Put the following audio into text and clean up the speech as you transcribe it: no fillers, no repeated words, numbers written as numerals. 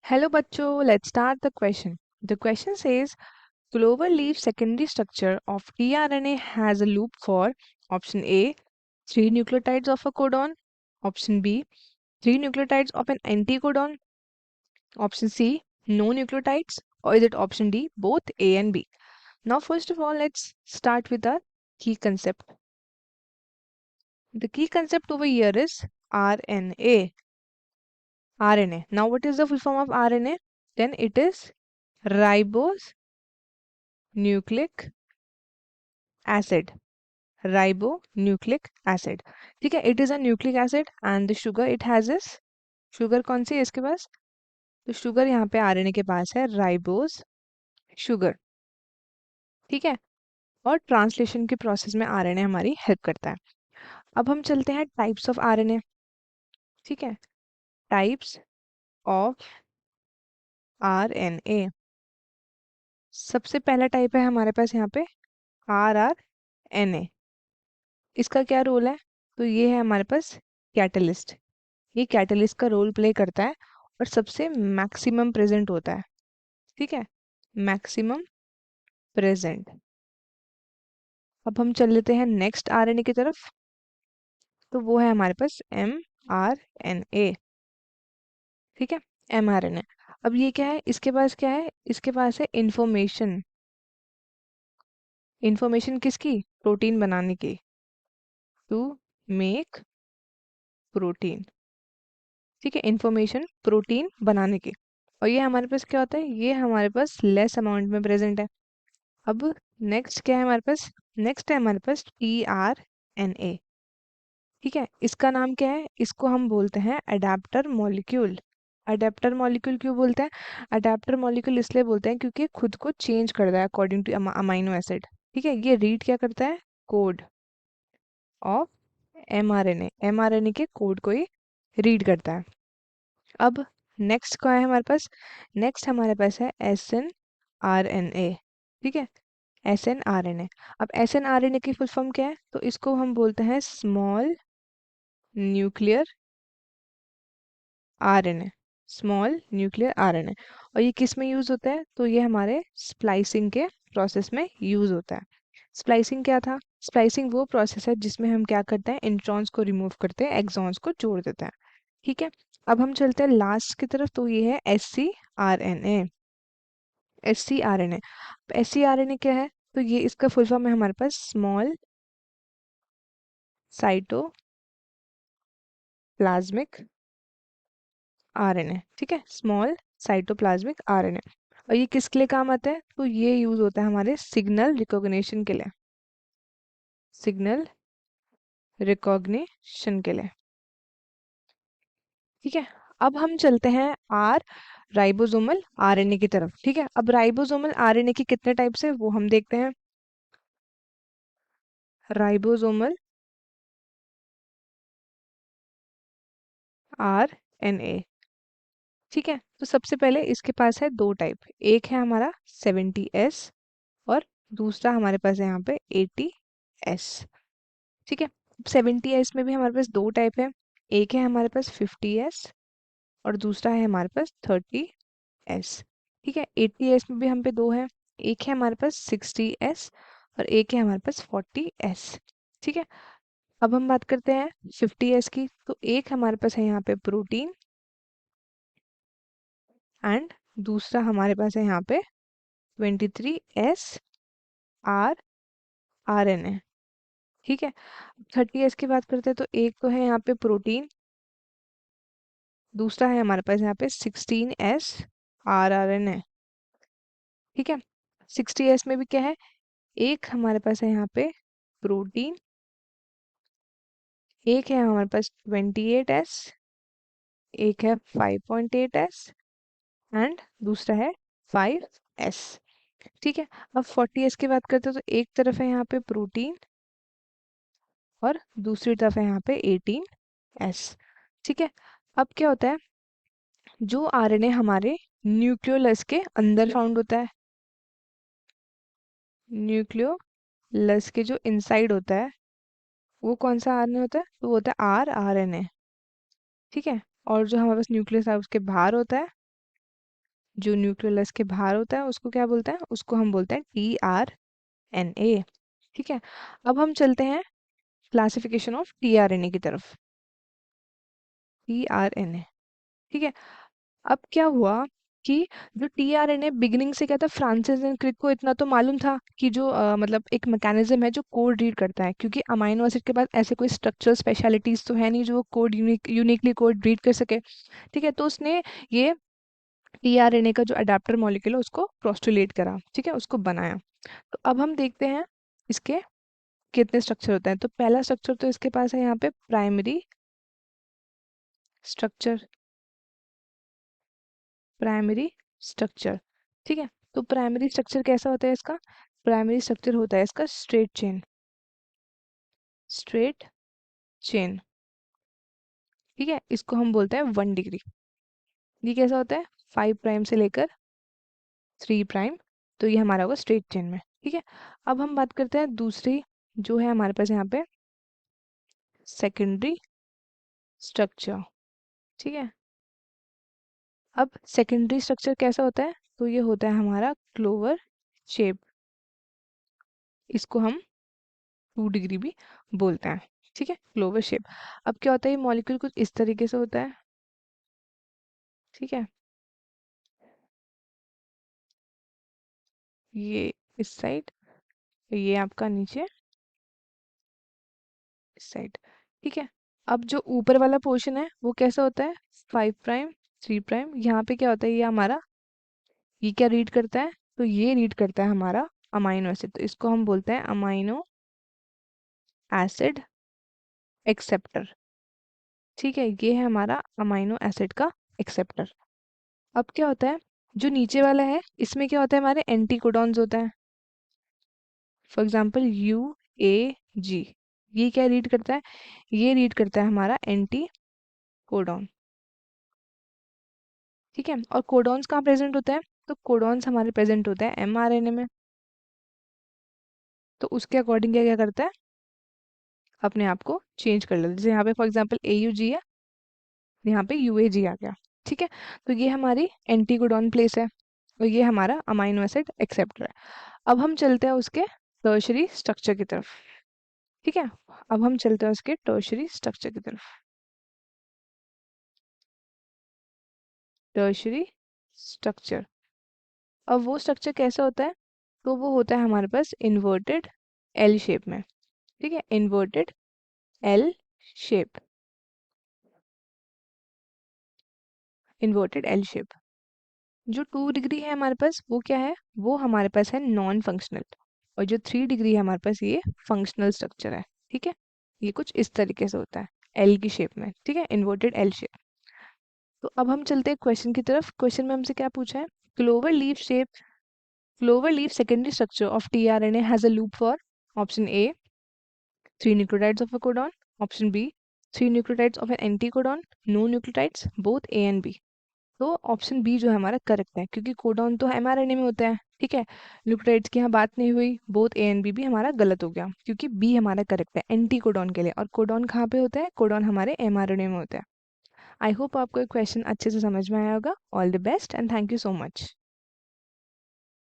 Hello bachcho, let's start the question. The question says clover leaf secondary structure of tRNA has a loop for option A 3 nucleotides of a codon, option B 3 nucleotides of an anticodon, option C no nucleotides, or is it option D both A and B? Now first of all let's start with the key concept. The key concept over here is RNA. RNA. Now what is the full form of RNA? Then it is ribose nucleic acid. Ribonucleic acid. ठीक है, it is a nucleic acid and the sugar it has is sugar कौन सी है इसके पास? तो sugar यहाँ पे RNA के पास है राइबोज शुगर. ठीक है, और ट्रांसलेशन के प्रोसेस में आरएनए हमारी हेल्प करता है. अब हम चलते हैं टाइप्स ऑफ आरएनए. ठीक है, टाइप्स ऑफ आरएनए. सबसे पहला टाइप है हमारे पास यहाँ पे आरआरएनए. इसका क्या रोल है? तो ये है हमारे पास कैटलिस्ट. ये कैटलिस्ट का रोल प्ले करता है और सबसे मैक्सिमम प्रेजेंट होता है. ठीक है, मैक्सिमम प्रेजेंट. अब हम चल लेते हैं नेक्स्ट आरएनए की तरफ. तो वो है हमारे पास mRNA. ठीक है, mRNA. अब ये क्या है? इसके पास क्या है? इसके पास है इंफॉर्मेशन. इंफॉर्मेशन किसकी? प्रोटीन बनाने की. To make protein. ठीक है, इंफॉर्मेशन प्रोटीन बनाने की. और ये हमारे पास क्या होता है? ये हमारे पास लेस अमाउंट में प्रेजेंट है. अब नेक्स्ट क्या है हमारे पास? नेक्स्ट है हमारे पास tRNA. ठीक है, इसका नाम क्या है? इसको हम बोलते हैं अडेप्टर मॉलिक्यूल. अडेप्टर मॉलिक्यूल क्यों बोलते हैं? अडेप्टर मॉलिक्यूल इसलिए बोलते हैं क्योंकि खुद को चेंज करता है अकॉर्डिंग टू अमाइनो एसिड. ठीक है, ये रीड क्या करता है? Code of mRNA. mRNA के कोड को ही रीड करता है. अब नेक्स्ट क्या है हमारे पास? नेक्स्ट हमारे पास है SNRNA. ठीक है, SNRNA. अब SNRNA की फुल फॉर्म क्या है? तो इसको हम बोलते हैं small nuclear RNA. Small nuclear RNA. और ये किस में यूज होता है? तो ये हमारे स्प्लाइसिंग के प्रोसेस में यूज होता है. स्प्लाइसिंग क्या था? स्प्लाइसिंग वो प्रोसेस है जिसमें हम क्या करते हैं? इंट्रॉन्स को रिमूव करते हैं, एक्सॉन्स को जोड़ देते हैं. ठीक है, अब हम चलते हैं लास्ट की तरफ. तो ये है SCRNA. SCRNA. SCRNA क्या है? तो ये इसका फुल फॉर्म है हमारे पास स्मॉल साइटोप्लाज्मिक आरएनए. ठीक है, स्मॉल साइटोप्लाज्मिक आरएनए. और ये किसके लिए काम आता है? तो ये यूज होता है हमारे सिग्नल रिकॉग्निशन के लिए. सिग्नल रिकॉग्निशन के लिए. ठीक है, अब हम चलते हैं राइबोसोमल आरएनए की तरफ. ठीक है, अब राइबोसोमल आरएनए की कितने टाइप्स है वो हम देखते हैं. Ribosomal RNA. ठीक है, तो सबसे पहले इसके पास है दो टाइप. एक है हमारा 70S और दूसरा हमारे पास है यहाँ पे 80S. ठीक है, 70S में भी हमारे पास दो टाइप है. एक है हमारे पास 50S और दूसरा है हमारे पास 30S. ठीक है, 80S में भी हम पे दो है. एक है हमारे पास 60S और एक है हमारे पास 40S. ठीक है, अब हम बात करते हैं 50S की. तो एक हमारे पास है यहाँ पे प्रोटीन एंड दूसरा हमारे पास है यहाँ पे 23S RNA. ठीक है, 30S की बात करते हैं. तो एक तो है यहाँ पे प्रोटीन, दूसरा है हमारे पास यहाँ पे 16S RNA. ठीक है, 60S में भी क्या है? एक हमारे पास है यहाँ पे प्रोटीन, एक है हमारे पास 28S, एक है 5.8S एंड दूसरा है 5S. ठीक है, अब 40S की बात करते हैं. तो एक तरफ है यहाँ पे प्रोटीन और दूसरी तरफ है यहाँ पे 18S. ठीक है, अब क्या होता है? जो आरएनए हमारे न्यूक्लियोलस के अंदर फाउंड होता है, न्यूक्लियोलस के जो इनसाइड होता है वो कौन सा आरएनए होता है? तो वो होता है RNA. ठीक है, और जो हमारे पास न्यूक्लियस है उसके बाहर होता है जो न्यूक्लियस के बाहर होता है उसको क्या बोलते हैं, उसको हम बोलते हैं tRNA। ठीक है, अब हम चलते हैं क्लासिफिकेशन ऑफ tRNA की तरफ। tRNA, ठीक है। अब क्या हुआ कि जो tRNA बिगिनिंग से क्या था, फ्रांसिस एंड क्रिक को इतना तो मालूम था कि जो मतलब एक मैकेनिज्म है जो कोड रीड करता है, क्योंकि अमाइनो एसिड के पास ऐसे कोई स्ट्रक्चरल स्पेशलिटीज तो है नहीं जो वो कोड यूनिकली कोड रीड कर सके। ठीक है, तो उसने ये tRNA का जो अडेप्टर मॉलिक्यूल है उसको प्रोस्टुलेट करा, ठीक है, उसको बनाया। तो अब हम देखते हैं इसके कितने स्ट्रक्चर होते हैं। तो पहला स्ट्रक्चर तो इसके पास है यहाँ पे प्राइमरी स्ट्रक्चर, प्राइमरी स्ट्रक्चर। ठीक है, तो प्राइमरी स्ट्रक्चर कैसा होता है इसका, प्राइमरी स्ट्रक्चर होता है इसका स्ट्रेट चेन, स्ट्रेट चेन। ठीक है, इसको हम बोलते हैं 1 डिग्री। ये कैसा होता है, 5 प्राइम से लेकर 3 प्राइम, तो ये हमारा होगा स्ट्रेट चेन में। ठीक है, अब हम बात करते हैं दूसरी जो है हमारे पास यहाँ पे सेकेंडरी स्ट्रक्चर। ठीक है, अब सेकेंडरी स्ट्रक्चर कैसा होता है, तो ये होता है हमारा क्लोवर शेप, इसको हम 2 डिग्री भी बोलते हैं। ठीक है, क्लोवर शेप। अब क्या होता है, ये मॉलिक्यूल कुछ इस तरीके से होता है। ठीक है, ये इस साइड, ये आपका नीचे इस साइड। ठीक है, अब जो ऊपर वाला पोर्शन है वो कैसा होता है, 5 प्राइम 3 प्राइम। यहाँ पे क्या होता है, ये हमारा, ये क्या रीड करता है, तो ये रीड करता है हमारा अमाइनो एसिड, तो इसको हम बोलते हैं अमाइनो एसिड एक्सेप्टर। ठीक है, ये है हमारा अमाइनो एसिड का एक्सेप्टर। अब क्या होता है, जो नीचे वाला है इसमें क्या होता है, हमारे एंटी कोडॉन्स होता है। फॉर एग्जाम्पल UAG, ये क्या रीड करता है, ये रीड करता है हमारा एंटी कोडॉन। ठीक है, और कोडॉन्स कहाँ प्रेजेंट होते हैं, तो कोडॉन्स हमारे प्रेजेंट होते हैं mRNA में। तो उसके अकॉर्डिंग क्या क्या करता है, अपने आप को चेंज कर लेता है। जैसे यहाँ पे फॉर एग्जाम्पल AUG है, यहाँ पे UAG आ गया। ठीक है, तो ये हमारी एंटी कोडॉन प्लेस है और ये हमारा अमाइनो एसिड एक्सेप्टर है। अब हम चलते हैं उसके टर्शरी स्ट्रक्चर की तरफ। ठीक है, अब हम चलते हैं उसके टर्शरी स्ट्रक्चर की तरफ। टर्शरी स्ट्रक्चर, अब वो स्ट्रक्चर कैसा होता है, तो वो होता है हमारे पास इन्वर्टेड एल शेप में। ठीक है, inverted L shape, inverted L shape. जो 2 डिग्री है हमारे पास वो क्या है, वो हमारे पास है नॉन फंक्शनल, और जो 3 डिग्री है हमारे पास ये फंक्शनल स्ट्रक्चर है। ठीक है, ये कुछ इस तरीके से होता है एल की शेप में। ठीक है, इन्वर्टेड एल शेप। तो अब हम चलते हैं क्वेश्चन की तरफ। क्वेश्चन में हमसे क्या पूछा है, clover leaf shape, clover leaf secondary structure of tRNA has a loop for option A 3 nucleotides of a codon, option B 3 nucleotides of an anticodon, no nucleotides, both A and B। तो option B जो है हमारा correct है, क्योंकि codon तो mRNA में होता है। ठीक है, न्यूक्लियोटाइड्स की यहाँ बात नहीं हुई, बोथ ए एंड बी भी हमारा गलत हो गया, क्योंकि बी हमारा करेक्ट है एंटी कोडॉन के लिए, और कोडॉन कहाँ पे होता है, कोडॉन हमारे mRNA में होता है। आई होप आपको क्वेश्चन अच्छे से समझ में आया होगा। All the best and thank you so much.